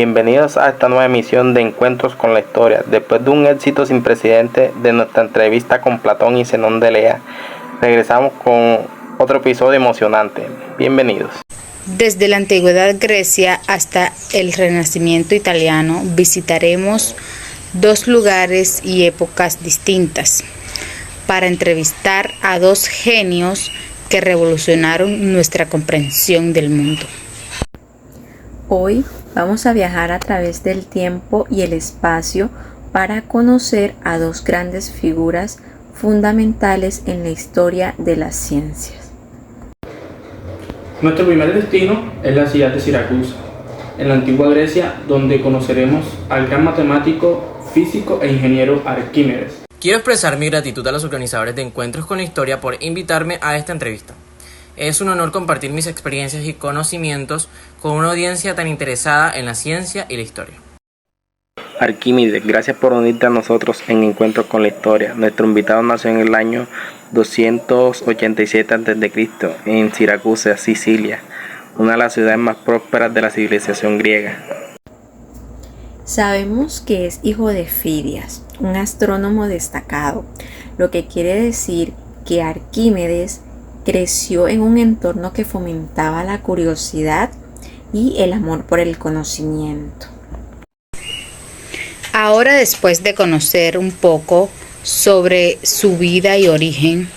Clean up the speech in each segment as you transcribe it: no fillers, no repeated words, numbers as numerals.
Bienvenidos a esta nueva emisión de Encuentros con la Historia. Después de un éxito sin precedentes de nuestra entrevista con Platón y Zenón de Elea, regresamos con otro episodio emocionante. Bienvenidos. Desde la antigüedad Grecia hasta el Renacimiento italiano, visitaremos dos lugares y épocas distintas para entrevistar a dos genios que revolucionaron nuestra comprensión del mundo. Hoy vamos a viajar a través del tiempo y el espacio para conocer a dos grandes figuras fundamentales en la historia de las ciencias. Nuestro primer destino es la ciudad de Siracusa, en la antigua Grecia, donde conoceremos al gran matemático, físico e ingeniero Arquímedes. Quiero expresar mi gratitud a los organizadores de Encuentros con la Historia por invitarme a esta entrevista. Es un honor compartir mis experiencias y conocimientos con una audiencia tan interesada en la ciencia y la historia. Arquímedes, gracias por unirte a nosotros en Encuentros con la Historia. Nuestro invitado nació en el año 287 a.C. en Siracusa, Sicilia, una de las ciudades más prósperas de la civilización griega. Sabemos que es hijo de Fidias, un astrónomo destacado, lo que quiere decir que Arquímedes creció en un entorno que fomentaba la curiosidad y el amor por el conocimiento. Ahora, después de conocer un poco sobre su vida y origen,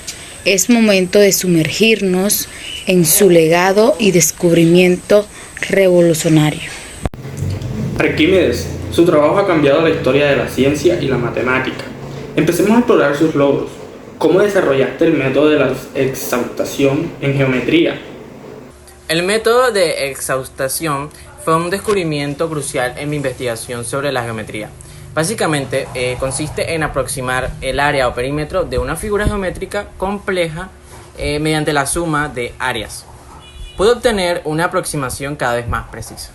es momento de sumergirnos en su legado y descubrimiento revolucionario. Arquímedes, su trabajo ha cambiado la historia de la ciencia y la matemática. Empecemos a explorar sus logros. ¿Cómo desarrollaste el método de la exhaustación en geometría? El método de exhaustación fue un descubrimiento crucial en mi investigación sobre la geometría. Básicamente, consiste en aproximar el área o perímetro de una figura geométrica compleja mediante la suma de áreas. Pude obtener una aproximación cada vez más precisa.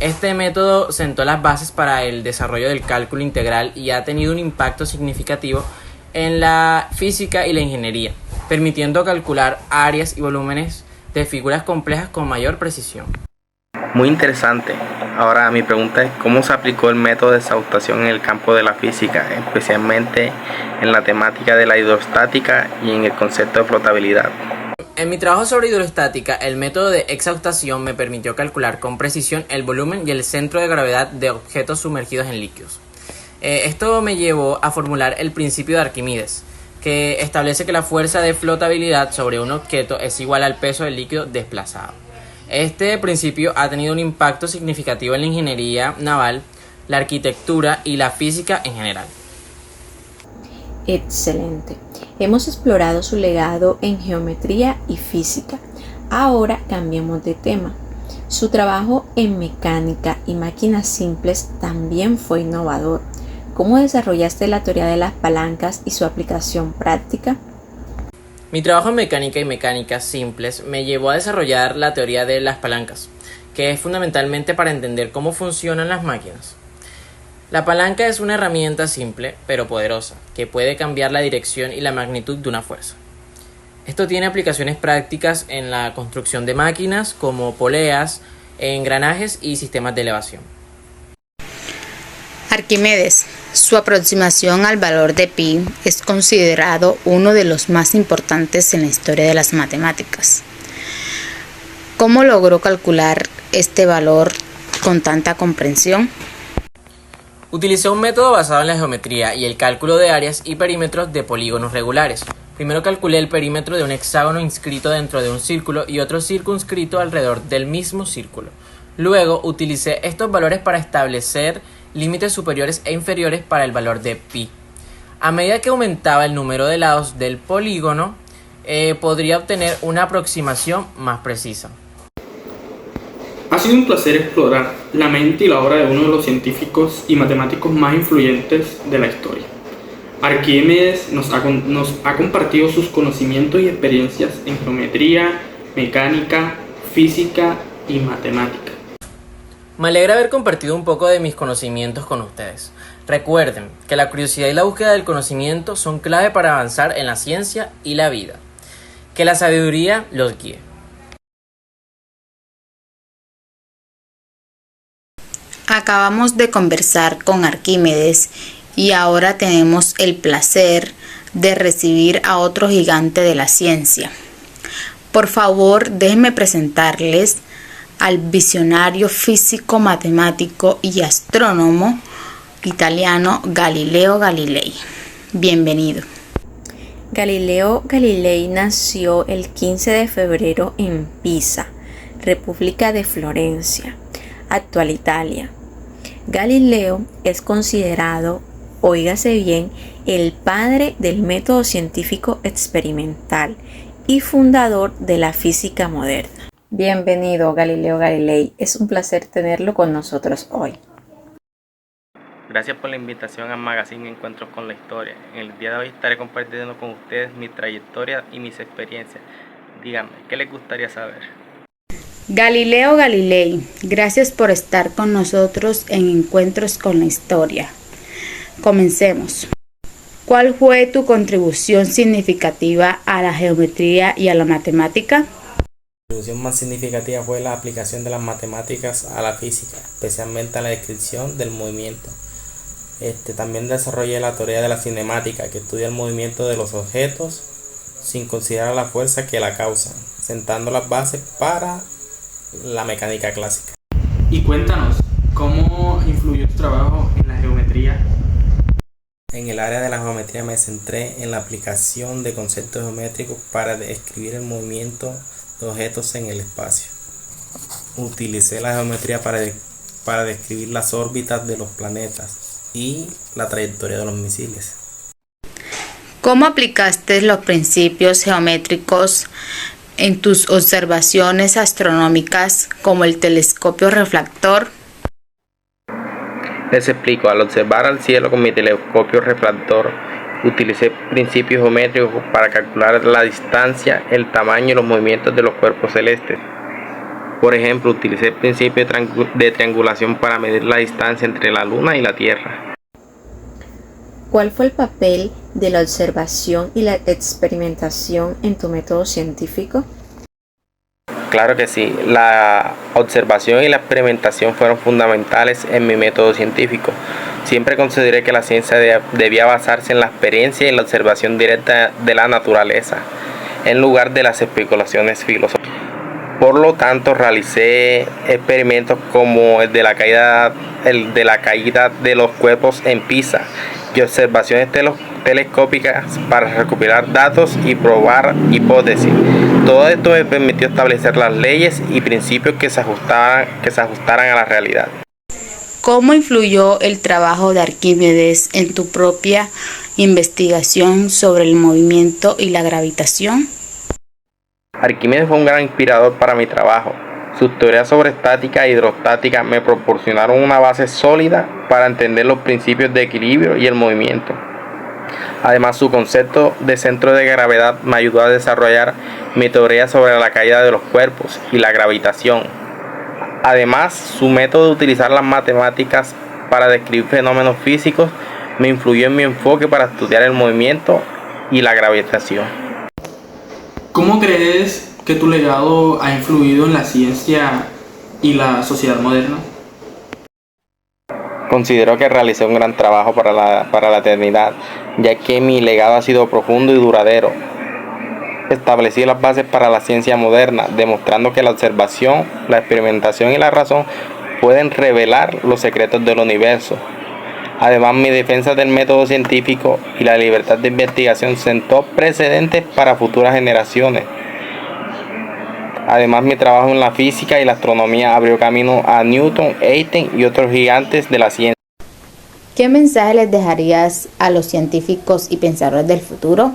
Este método sentó las bases para el desarrollo del cálculo integral y ha tenido un impacto significativo en la física y la ingeniería, permitiendo calcular áreas y volúmenes de figuras complejas con mayor precisión. Muy interesante. Ahora mi pregunta es ¿cómo se aplicó el método de exhaustación en el campo de la física, especialmente en la temática de la hidrostática y en el concepto de flotabilidad? En mi trabajo sobre hidrostática, el método de exhaustación me permitió calcular con precisión el volumen y el centro de gravedad de objetos sumergidos en líquidos. Esto me llevó a formular el principio de Arquímedes, que establece que la fuerza de flotabilidad sobre un objeto es igual al peso del líquido desplazado. Este principio ha tenido un impacto significativo en la ingeniería naval, la arquitectura y la física en general. Excelente. Hemos explorado su legado en geometría y física. Ahora cambiemos de tema. Su trabajo en mecánica y máquinas simples también fue innovador. ¿Cómo desarrollaste la teoría de las palancas y su aplicación práctica? Mi trabajo en mecánica y mecánicas simples me llevó a desarrollar la teoría de las palancas, que es fundamentalmente para entender cómo funcionan las máquinas. La palanca es una herramienta simple pero poderosa, que puede cambiar la dirección y la magnitud de una fuerza. Esto tiene aplicaciones prácticas en la construcción de máquinas como poleas, engranajes y sistemas de elevación. Arquímedes, su aproximación al valor de pi es considerado uno de los más importantes en la historia de las matemáticas. ¿Cómo logró calcular este valor con tanta comprensión? Utilicé un método basado en la geometría y el cálculo de áreas y perímetros de polígonos regulares. Primero calculé el perímetro de un hexágono inscrito dentro de un círculo y otro circunscrito alrededor del mismo círculo. Luego utilicé estos valores para establecer límites superiores e inferiores para el valor de pi. A medida que aumentaba el número de lados del polígono, podría obtener una aproximación más precisa. Ha sido un placer explorar la mente y la obra de uno de los científicos y matemáticos más influyentes de la historia. Arquímedes nos ha compartido sus conocimientos y experiencias en geometría, mecánica, física y matemática. Me alegra haber compartido un poco de mis conocimientos con ustedes. Recuerden que la curiosidad y la búsqueda del conocimiento son clave para avanzar en la ciencia y la vida. Que la sabiduría los guíe. Acabamos de conversar con Arquímedes y ahora tenemos el placer de recibir a otro gigante de la ciencia. Por favor, déjenme presentarles al visionario físico, matemático y astrónomo italiano Galileo Galilei. Bienvenido. Galileo Galilei nació el 15 de febrero en Pisa, República de Florencia, actual Italia. Galileo es considerado, óigase bien, el padre del método científico experimental y fundador de la física moderna. Bienvenido, Galileo Galilei. Es un placer tenerlo con nosotros hoy. Gracias por la invitación al magazine Encuentros con la Historia. En el día de hoy estaré compartiendo con ustedes mi trayectoria y mis experiencias. Díganme, ¿qué les gustaría saber? Galileo Galilei, gracias por estar con nosotros en Encuentros con la Historia. Comencemos. ¿Cuál fue tu contribución significativa a la geometría y a la matemática? La contribución más significativa fue la aplicación de las matemáticas a la física, especialmente a la descripción del movimiento. También desarrollé la teoría de la cinemática, que estudia el movimiento de los objetos sin considerar la fuerza que la causan, sentando las bases para la mecánica clásica. Y cuéntanos, ¿cómo influyó tu trabajo en la geometría? En el área de la geometría me centré en la aplicación de conceptos geométricos para describir el movimiento de objetos en el espacio. Utilicé la geometría para describir las órbitas de los planetas y la trayectoria de los misiles. ¿Cómo aplicaste los principios geométricos en tus observaciones astronómicas como el telescopio refractor? Les explico, al observar al cielo con mi telescopio refractor, utilicé principios geométricos para calcular la distancia, el tamaño y los movimientos de los cuerpos celestes. Por ejemplo, utilicé el principio de triangulación para medir la distancia entre la Luna y la Tierra. ¿Cuál fue el papel de la observación y la experimentación en tu método científico? Claro que sí, la observación y la experimentación fueron fundamentales en mi método científico. Siempre consideré que la ciencia debía basarse en la experiencia y la observación directa de la naturaleza, en lugar de las especulaciones filosóficas. Por lo tanto, realicé experimentos como el de la caída de los cuerpos en Pisa y observaciones telescópicas para recopilar datos y probar hipótesis. Todo esto me permitió establecer las leyes y principios que se ajustaran a la realidad. ¿Cómo influyó el trabajo de Arquímedes en tu propia investigación sobre el movimiento y la gravitación? Arquímedes fue un gran inspirador para mi trabajo. Sus teorías sobre estática e hidrostática me proporcionaron una base sólida para entender los principios de equilibrio y el movimiento. Además, su concepto de centro de gravedad me ayudó a desarrollar mi teoría sobre la caída de los cuerpos y la gravitación. Además, su método de utilizar las matemáticas para describir fenómenos físicos me influyó en mi enfoque para estudiar el movimiento y la gravitación. ¿Cómo crees que tu legado ha influido en la ciencia y la sociedad moderna? Considero que realicé un gran trabajo para la eternidad, ya que mi legado ha sido profundo y duradero. Establecí las bases para la ciencia moderna, demostrando que la observación, la experimentación y la razón pueden revelar los secretos del universo. Además, mi defensa del método científico y la libertad de investigación sentó precedentes para futuras generaciones. Además, mi trabajo en la física y la astronomía abrió camino a Newton, Einstein y otros gigantes de la ciencia. ¿Qué mensaje les dejarías a los científicos y pensadores del futuro?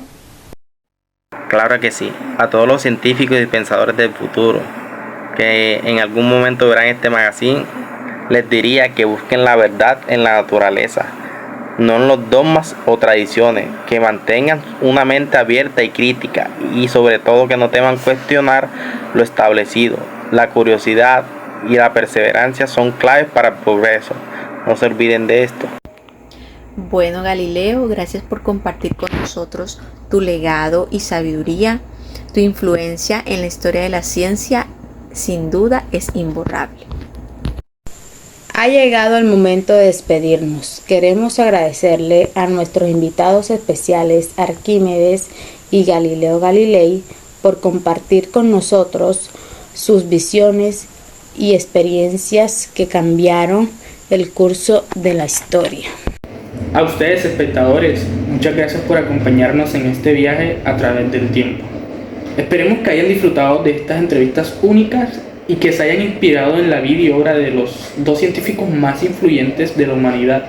Claro que sí, a todos los científicos y pensadores del futuro que en algún momento verán este magazine, les diría que busquen la verdad en la naturaleza, no en los dogmas o tradiciones, que mantengan una mente abierta y crítica y sobre todo que no teman cuestionar lo establecido. La curiosidad y la perseverancia son claves para el progreso. No se olviden de esto. Bueno, Galileo, gracias por compartir con nosotros tu legado y sabiduría. Tu influencia en la historia de la ciencia sin duda es imborrable. Ha llegado el momento de despedirnos. Queremos agradecerle a nuestros invitados especiales Arquímedes y Galileo Galilei por compartir con nosotros sus visiones y experiencias que cambiaron el curso de la historia. A ustedes, espectadores, muchas gracias por acompañarnos en este viaje a través del tiempo. Esperemos que hayan disfrutado de estas entrevistas únicas y que se hayan inspirado en la vida y obra de los dos científicos más influyentes de la humanidad.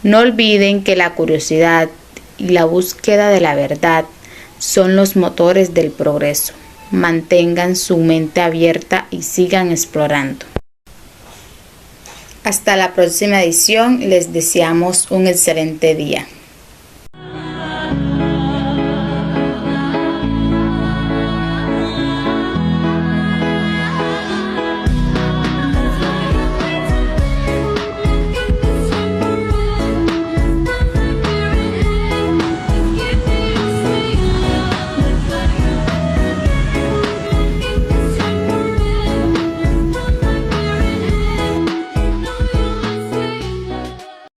No olviden que la curiosidad y la búsqueda de la verdad son los motores del progreso. Mantengan su mente abierta y sigan explorando. Hasta la próxima edición, les deseamos un excelente día.